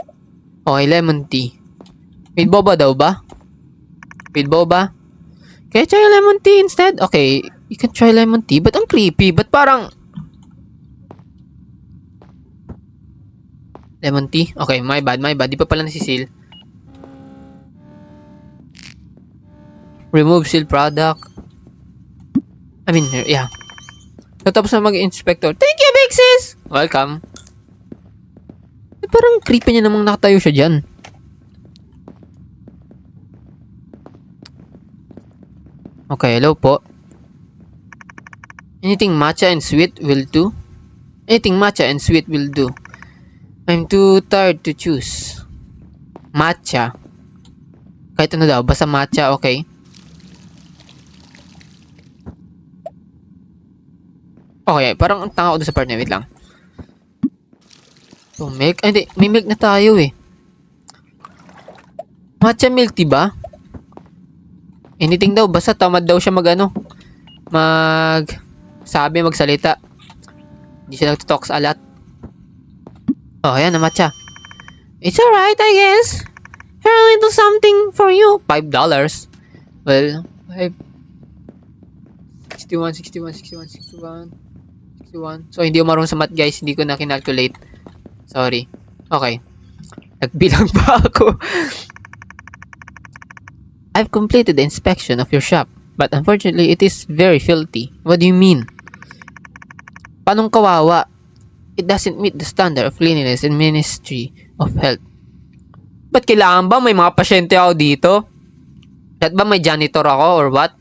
Okay, lemon tea. With boba daw ba? With boba? Can I try lemon tea instead? Okay, you can try lemon tea. But ang creepy. But parang... Lemon tea? Okay, my bad. Di pa pala nasisil. Remove seal product. I mean, yeah. So, tapos na mag-inspector. Thank you, Big Sis! Welcome. Parang creepy niya namang nakatayo siya dyan. Okay, hello po. Anything matcha and sweet will do? Anything matcha and sweet will do. I'm too tired to choose. Matcha. Kahit ano daw, basta matcha, okay. Okay, parang ang tanga ko doon sa part na, wait lang. So, milk? Ay, hindi, may milk na tayo eh. Matcha milk, diba? Anything daw, basta tamad daw siya magsalita. Hindi siya nagtutalks a lot. Oh, ayan na matcha. It's alright, I guess. Here a little something for you. $5. Well, 61. So, hindi ko marunong sa math, guys. Hindi ko na kinalculate. Sorry. Okay. Nagbilang pa ako. I've completed the inspection of your shop, but unfortunately, it is very filthy. What do you mean? Panong kawawa? It doesn't meet the standard of cleanliness and Ministry of Health. Ba't kailangan ba may mga pasyente ako dito? At ba may janitor ako or what?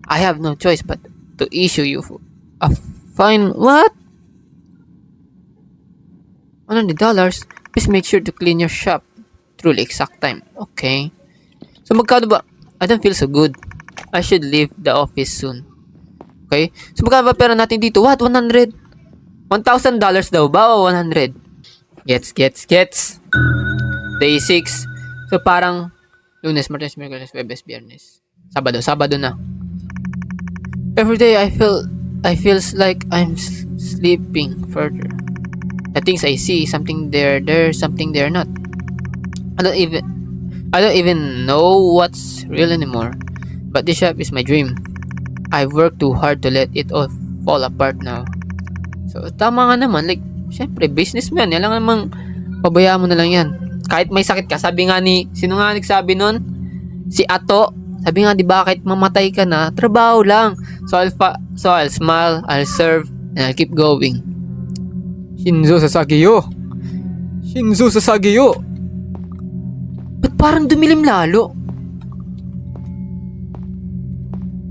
I have no choice but to issue you a fine. What? $100. Please make sure to clean your shop. Truly exact time. Okay. So magkano ba? I don't feel so good. I should leave the office soon. Okay? So magkano ba pera natin dito? What? 100? $1,000 daw ba o 100? Gets. Day 6. So parang Lunes, Martes, Miyerkules, Huwebes, Biyernes. Sabado na. Every day I feels like I'm sleeping further. The things I see, something there, something there not. I don't even know what's real anymore. But this shop is my dream. I've worked too hard to let it all fall apart now. So, tama nga naman. Like, syempre, businessman. Yan lang namang pabayaan mo na lang yan. Kahit may sakit ka. Sabi nga sino nga nagsabi nun? Si Ato. Sabi nga, di ba, kahit mamatay ka na, trabaho lang. So, I'll smile, I'll serve, and I'll keep going. Shinzo Sasageyo. Ba't parang dumilim lalo?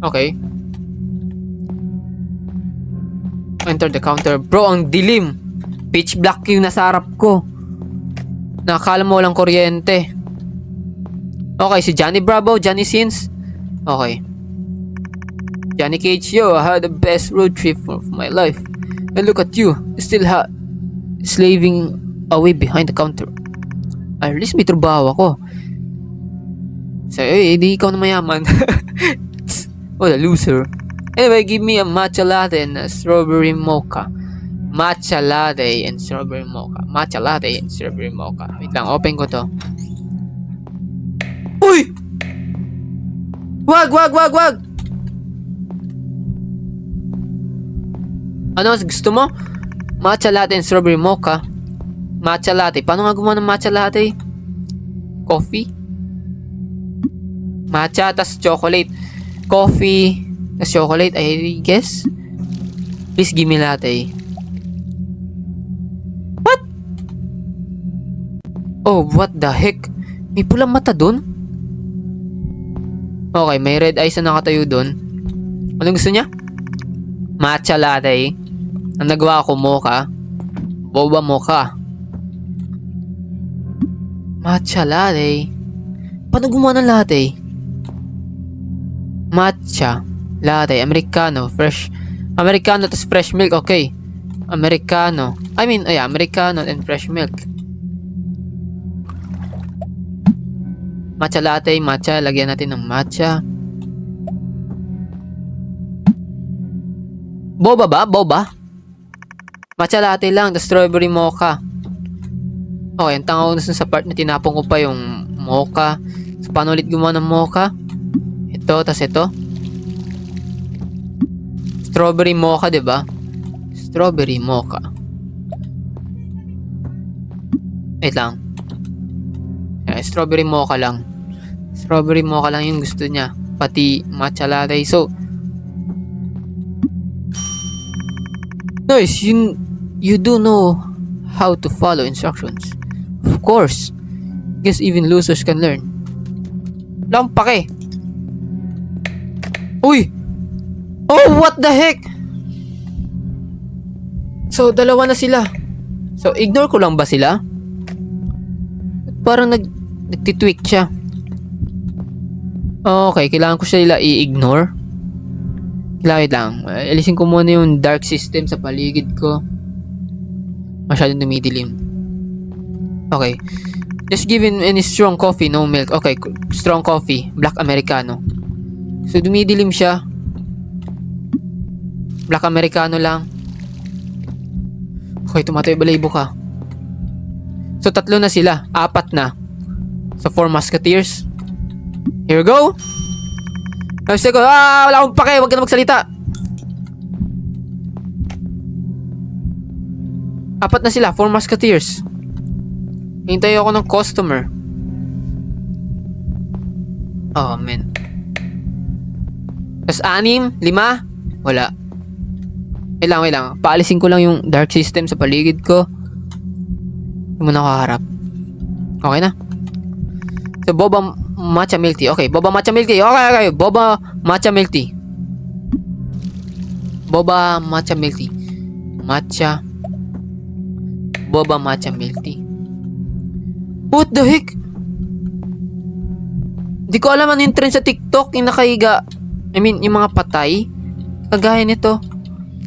Okay. Enter the counter. Bro, ang dilim. Pitch black yung nasa harap ko. Nakakala mo walang kuryente. Okay, si Johnny Bravo, Johnny Sins. Okay. Johnny Cage, yo, I had the best road trip of my life. And look at you, still slaving away behind the counter. At least may trabaho ako. So, di ikaw na mayaman. What a loser. Anyway, give me a matcha latte and a strawberry mocha. Matcha latte and strawberry mocha. Matcha latte and strawberry mocha. Wait lang, open ko to. Uy! Wag! Ano mas gusto mo? Matcha latte and strawberry mocha. Matcha latte. Paano nga gumawa ng matcha latte? Coffee? Matcha, tas chocolate. Coffee, tas chocolate, I guess. Please give me latte. What? Oh, what the heck? May pulang mata dun? Okay, may red eyes na nakatayo dun. Anong gusto niya? Matcha latte. Ang nagawa ko, mocha. Boba mocha. Matcha latte. Paano gumawa ng latte? Matcha latte, Americano, fresh. Americano tas fresh milk, okay. Americano. Americano and fresh milk. Matcha latte, matcha. Lagyan natin ng matcha. Boba ba? Boba? Matcha latte lang, the strawberry mocha. Okay, ang tanga ko sa part na tinapon ko pa yung mocha. So, paano ulit gumawa ng mocha? Ito, tas ito. Strawberry mocha, diba? Strawberry mocha. Wait lang. Strawberry mocha lang. Strawberry mocha lang yung gusto niya. Pati matcha latte. So, nice, you do know how to follow instructions. Of course. Guess even losers can learn. Wala akong pake. Uy! Oh, what the heck? So, dalawa na sila. So, ignore ko lang ba sila? Parang nagtitweak siya. Okay, kailangan ko sila i-ignore. Wait lang. Alisin ko muna yung dark system sa paligid ko. Masyadong dumidilim. Okay. Just give him any strong coffee, no milk. Okay, strong coffee. Black Americano. So, dumidilim siya. Black Americano lang. Okay, tumatayo balahibo ka. So, 3 na sila. 4 na. So, 4 musketeers. Here we go. Wala akong pake. Huwag ka na magsalita. 4 na sila. 4 musketeers. Hintay ako ng customer. Oh, man. Tapos 6, 5. Wala. Wait lang. Paalisin ko lang yung dark system sa paligid ko. Hindi mo nakaharap. Okay na. So, boba matcha milk tea. Okay, boba matcha milk tea. Okay. Boba matcha milk tea. Boba matcha milk tea. Matcha. Boba matcha milk tea. What the heck? Hindi ko alam ano yung trend sa TikTok. Yung nakahiga. Yung mga patay. Kagaya nito.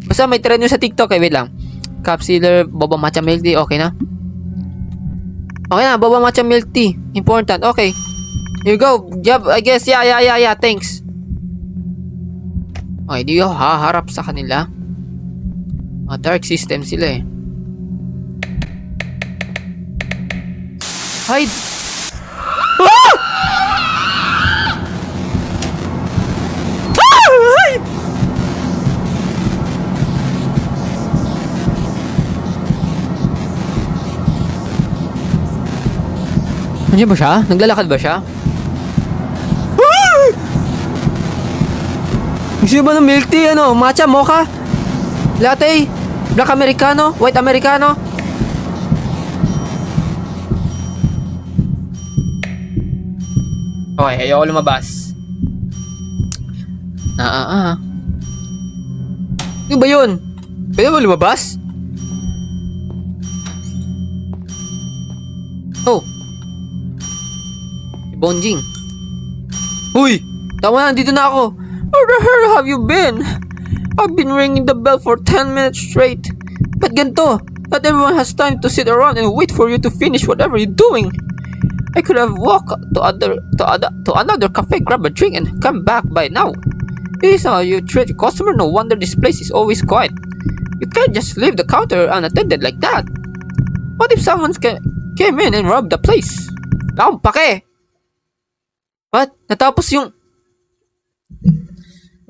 Basta may trend yung sa TikTok. Wait lang. Cup sealer, boba matcha milk tea. Okay na. Okay na, boba matcha milk tea. Important. Okay. Here you go. Job, I guess. Yeah. Thanks. Okay, di ako haharap sa kanila. Mga dark system sila eh. Hide! Ah! Hide! Nandiyan ba siya? Naglalakad ba siya? Gusto ba ng milk tea? Matcha, mocha? Latte? Black Americano? White Americano? Okay, ayoko lumabas. Ano ba yun? Pwede ba lumabas? Oh! Si Bonjing. Uy! Tama na, dito na ako. Where the hell have you been? I've been ringing the bell for 10 minutes straight. Ba't ganito? Not everyone has time to sit around and wait for you to finish whatever you're doing. I could have walked to another cafe, grab a drink, and come back by now. This is how you treat a customer. No wonder this place is always quiet. You can't just leave the counter unattended like that. What if someone came in and robbed the place? Akong pake. What? Natapos yung...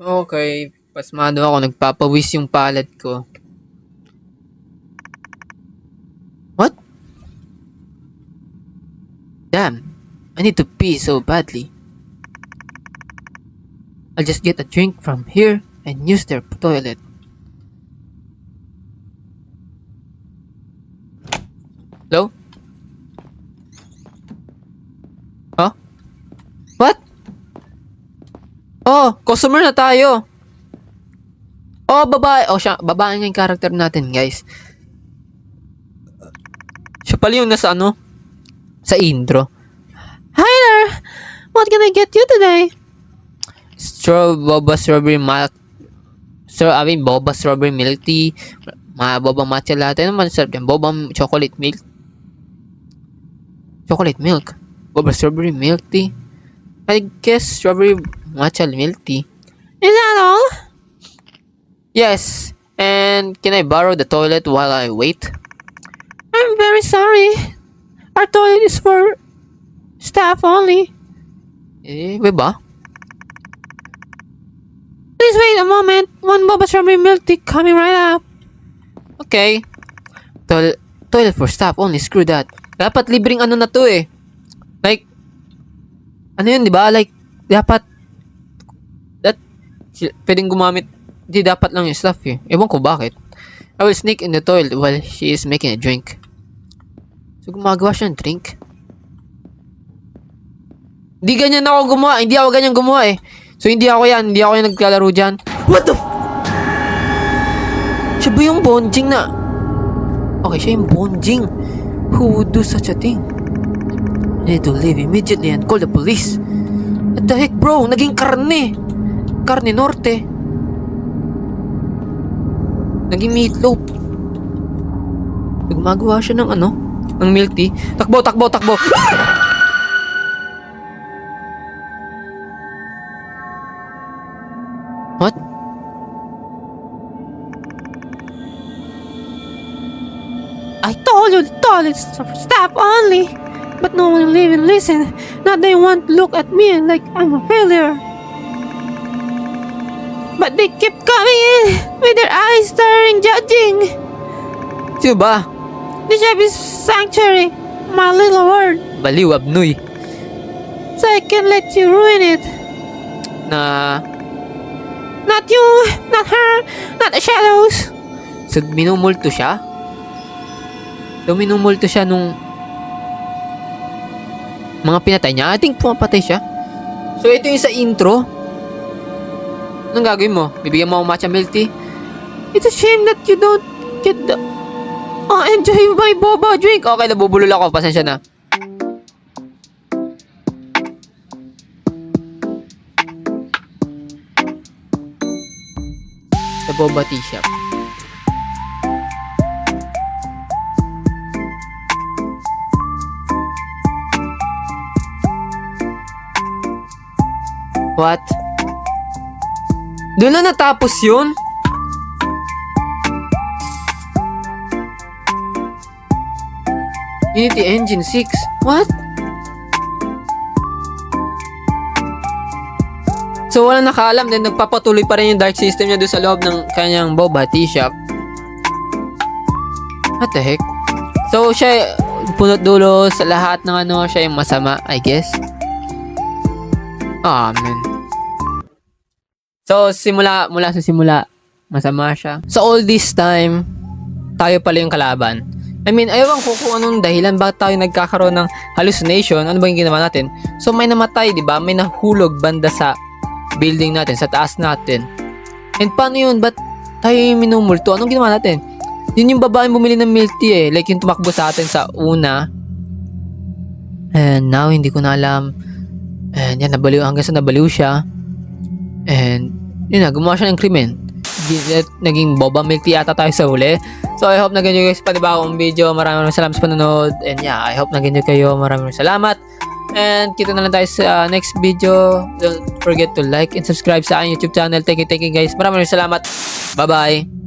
Okay, pasmado ako. Nagpapawis yung palad ko. What? Damn, I need to pee so badly. I'll just get a drink from here and use their toilet. Hello? Huh? What? Oh, customer na tayo. Oh, babae. Oh, siya. Babae nga yung character natin, guys. Siya pala yung nasa ano? Sa intro. Hi there! What can I get you today? Boba strawberry milk. Boba strawberry milk tea. Boba matcha latte. Ano man sarap yan? Boba chocolate milk. Chocolate milk. Boba strawberry milk tea. I guess strawberry matcha milk tea. Is that all? Yes. And can I borrow the toilet while I wait? I'm very sorry. Our toilet is for staff only. Ba? Please wait a moment. One boba strawberry milk tea coming right up. Okay. Toilet for staff only. Screw that. Dapat libreng ano na to eh. Like, ano yun, di ba? Like, dapat, pwedeng gumamit, di dapat lang yung staff eh. Ewan ko bakit. I will sneak in the toilet while she is making a drink. So, gumagawa siya ng drink. Hindi ganyan ako gumawa. Hindi ako ganyan gumawa eh. So, hindi ako yan. Hindi ako yung naglalaro dyan. What the Siya ba yung Bonjing na... Okay, siya yung Bonjing. Who would do such a thing? I need to leave immediately and call the police. What the heck, bro? Naging karne. Karne norte. Naging meatloaf. Gumagawa siya ng ano? Ng milk tea. Takbo, takbo, takbo. What? I told you the toilet's for staff only. But no one will even listen. Now they want to look at me like I'm a failure. But they keep coming in with their eyes staring, judging. Sino ba? The chef is sanctuary, my little word. Baliw, abnoy. So I can let you ruin it. Not you, not her, not the shadows. So minumulto siya? So minumulto siya nung mga pinatay niya. I think pumapatay siya. So ito yung sa intro. Anong gagawin mo? Bibigyan mo ako matcha milk tea? It's a shame that you don't get the... Oh, enjoy my boba drink. Okay, nabubulol ako. Pasensya na. Sa boba tea shop. What? Doon na natapos yun? Unity Engine 6? What? So wala nakaalam, then nagpapatuloy pa rin yung dark system niya doon sa loob ng kanyang boba tea shop. What the heck? So siya punot dulo sa lahat ng ano, siya yung masama, I guess. Ah, man. So mula sa simula, masama siya. So all this time, tayo pala yung kalaban. I mean, ayaw ko kung anong dahilan bakit tayo nagkakaroon ng hallucination. Ano ba yung ginawa natin? So may namatay, di ba? May nahulog banda sa building natin, sa taas natin. And paano yun? Ba't tayo yung minumulto? Anong ginawa natin? Yun yung babaeng bumili ng milk tea eh. Like yung tumakbo sa atin sa una. And now, hindi ko na alam. And yan, hanggang sa nabaliw siya. And yun na, gumawa siya ng krimen. Naging boba milk tea ata tayo sa huli. So I hope nag-enjoy guys pa diba akong video. Maraming salamat sa panonood. And yeah, I hope nag-enjoy kayo. Maraming salamat. And kita na lang tayo sa next video. Don't forget to like and subscribe sa aking YouTube channel. Thank you guys. Maraming salamat. Bye bye.